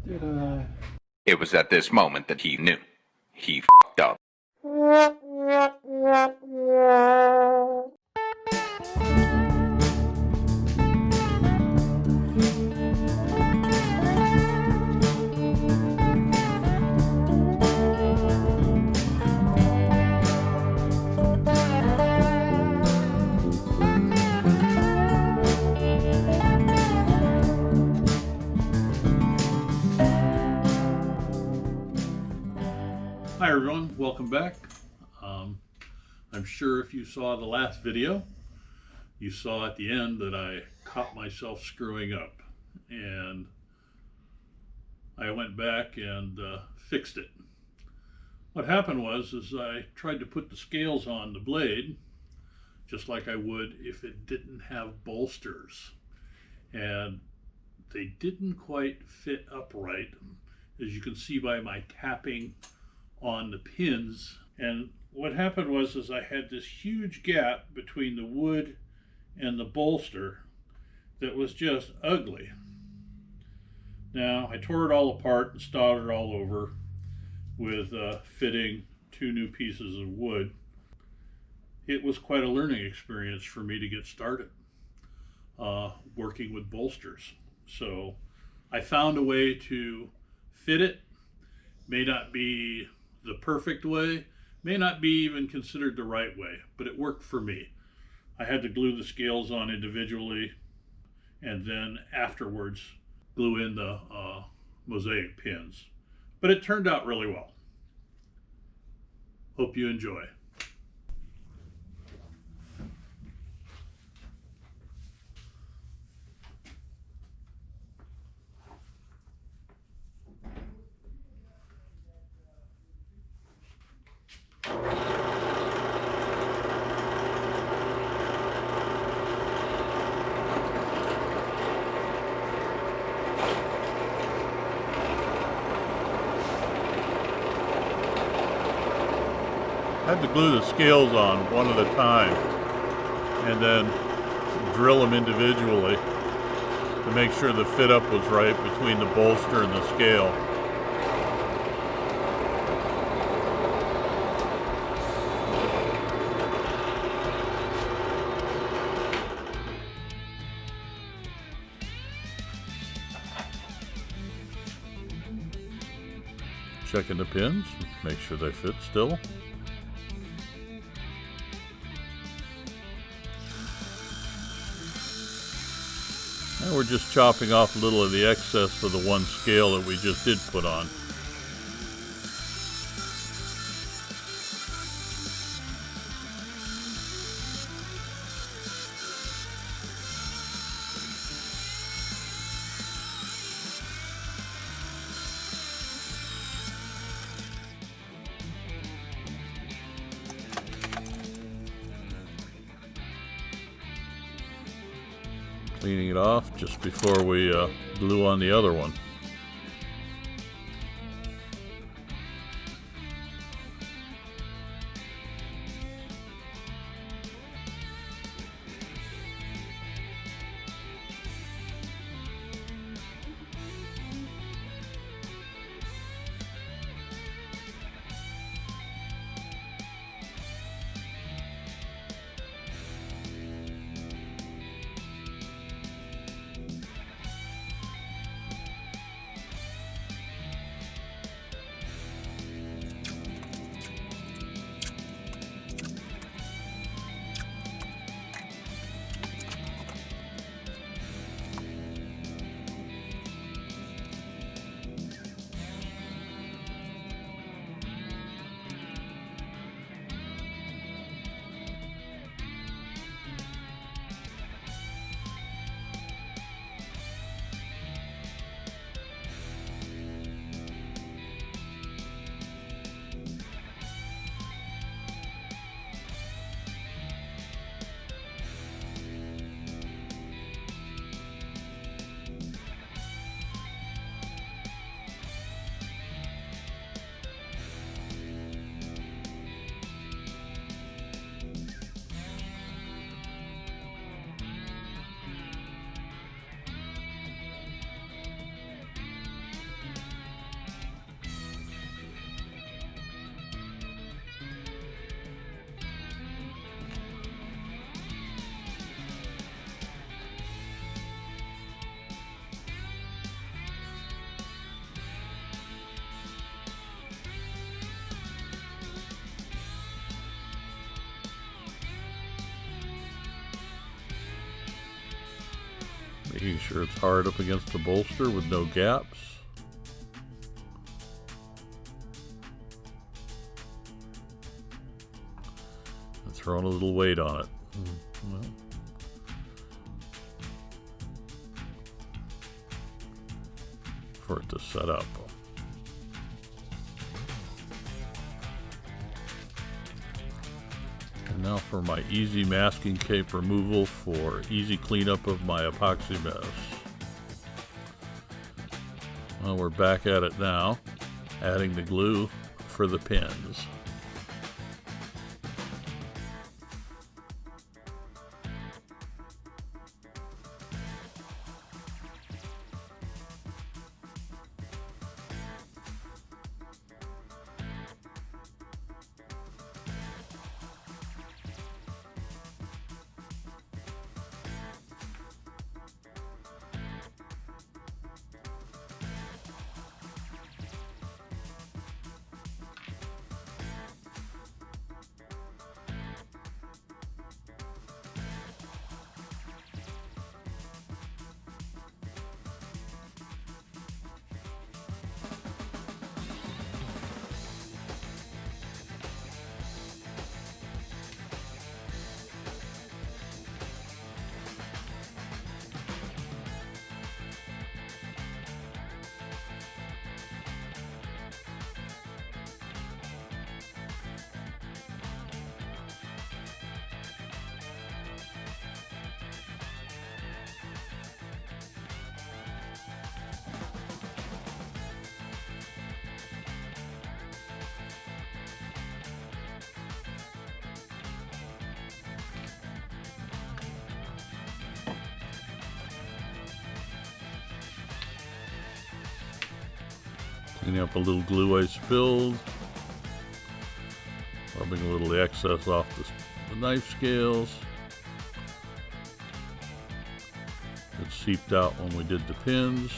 Did I? It was at this moment that he knew. He f***ed up. Hi everyone, welcome back. I'm sure if you saw the last video, you saw at the end that I caught myself screwing up, and I went back and fixed it. What happened was I tried to put the scales on the blade just like I would if it didn't have bolsters, and they didn't quite fit upright, as you can see by my tapping on the pins. And what happened was I had this huge gap between the wood and the bolster that was just ugly. Now I tore it all apart and started all over with fitting two new pieces of wood. It was quite a learning experience for me to get started working with bolsters. So I found a way to fit it. May not be the perfect way, may not be even considered the right way, but it worked for me. I had to glue the scales on individually and then afterwards glue in the mosaic pins. But it turned out really well. Hope you enjoy. I had to glue the scales on one at a time and then drill them individually to make sure the fit up was right between the bolster and the scale. Checking the pins, make sure they fit still. Now we're just chopping off a little of the excess for the one scale that we just did put on. Cleaning it off just before we glue on the other one. Making sure it's hard up against the bolster with no gaps. And throwing a little weight on it. Well, for it to set up. And now for my easy masking tape removal for easy cleanup of my epoxy mess. Well, we're back at it now, adding the glue for the pins. Cleaning up a little glue I spilled. Rubbing a little excess off the knife scales. It seeped out when we did the pins.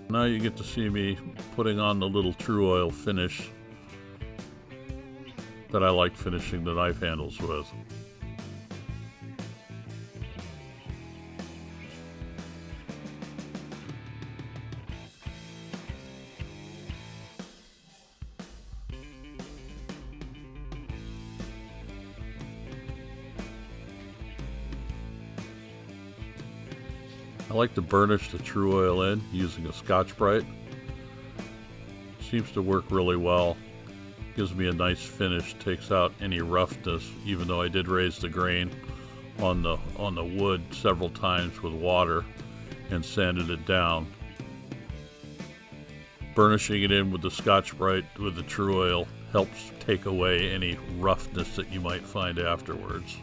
Now you get to see me putting on the little Tru-Oil finish that I like finishing the knife handles with. I like to burnish the Tru-Oil in using a Scotch-Brite. Seems to work really well. Gives me a nice finish, takes out any roughness, even though I did raise the grain on the wood several times with water and sanded it down. Burnishing it in with the Scotch-Brite with the Tru-Oil helps take away any roughness that you might find afterwards.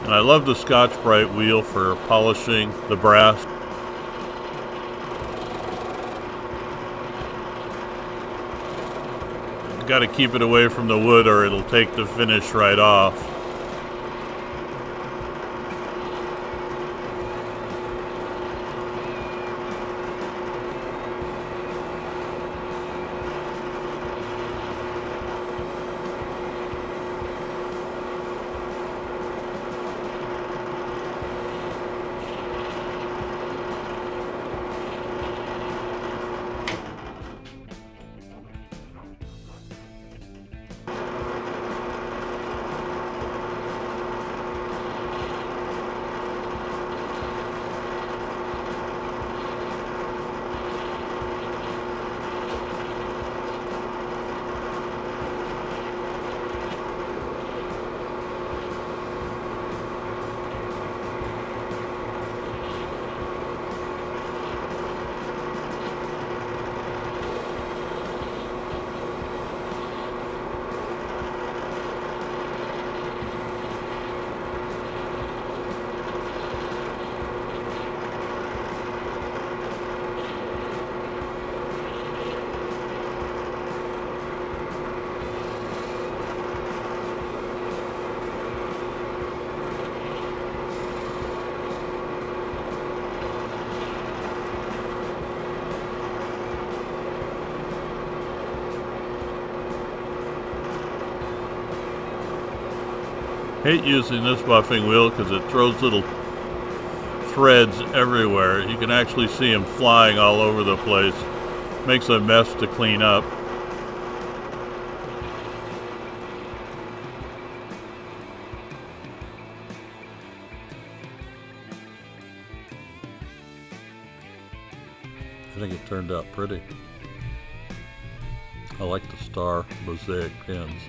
And I love the Scotch-Brite wheel for polishing the brass. Got to keep it away from the wood or it'll take the finish right off. Hate using this buffing wheel because it throws little threads everywhere. You can actually see them flying all over the place. Makes a mess to clean up. I think it turned out pretty. I like the star mosaic pins.